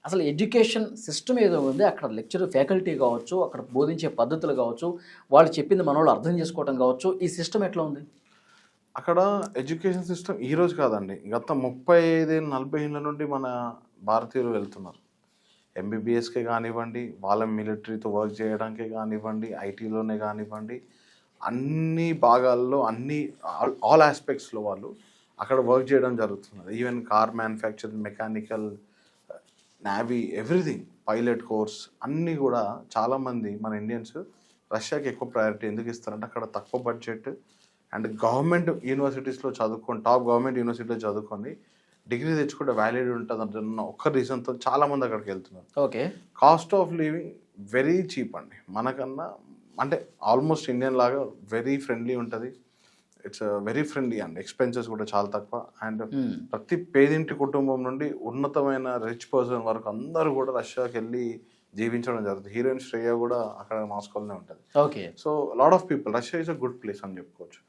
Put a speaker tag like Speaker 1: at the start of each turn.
Speaker 1: అసలు education system ఏదో ఉంది అక్కడ లెక్చర్ ఫ్యాకల్టీ కావచ్చు, అక్కడ బోధించే పద్ధతులు కావచ్చు, వాళ్ళు చెప్పింది మనోళ్ళు అర్థం చేసుకోవడం కావచ్చు, ఈ సిస్టమ్ ఎట్లా ఉంది?
Speaker 2: అక్కడ ఎడ్యుకేషన్ సిస్టమ్ ఈరోజు కాదండి, గత 35 ఏళ్ళు 40 ఏళ్ళ నుండి మన భారతీయులు వెళ్తున్నారు. ఎంబీబీఎస్కే కానివ్వండి, వాళ్ళ మిలిటరీతో వర్క్ చేయడానికే కానివ్వండి, ఐటీలోనే కానివ్వండి, అన్ని భాగాల్లో అన్ని ఆల్ ఆస్పెక్ట్స్లో వాళ్ళు అక్కడ వర్క్ చేయడం జరుగుతున్నది. Even car manufacturing, mechanical, navy, everything, pilot course అన్నీ కూడా చాలామంది మన ఇండియన్స్ రష్యాకి ఎక్కువ ప్రయారిటీ ఎందుకు ఇస్తారంటే అక్కడ తక్కువ బడ్జెట్ అండ్ గవర్నమెంట్ యూనివర్సిటీస్లో చదువుకొని, టాప్ గవర్నమెంట్ యూనివర్సిటీలో చదువుకొని డిగ్రీ తెచ్చుకుంటే వ్యాలిడ్ ఉంటుంది అంటున్న ఒక్క రీజన్తో చాలామంది అక్కడికి వెళ్తున్నారు.
Speaker 1: Okay.
Speaker 2: Cost of living very cheap అండి, మనకన్నా అంటే ఆల్మోస్ట్ ఇండియన్ లాగా వెరీ ఫ్రెండ్లీ ఉంటుంది. It's very friendly and expenses కూడా చాలా తక్కువ. అండ్ ప్రతి పేదింటి కుటుంబం నుండి ఉన్నతమైన రిచ్ పర్సన్ వరకు అందరూ కూడా రష్యాకి వెళ్ళి జీవించడం జరుగుతుంది. హీరోయిన్ శ్రేయ కూడా అక్కడ మాస్కోలోనే ఉంటుంది.
Speaker 1: Okay.
Speaker 2: So lot of people, Russia is a good place అని చెప్పుకోవచ్చు.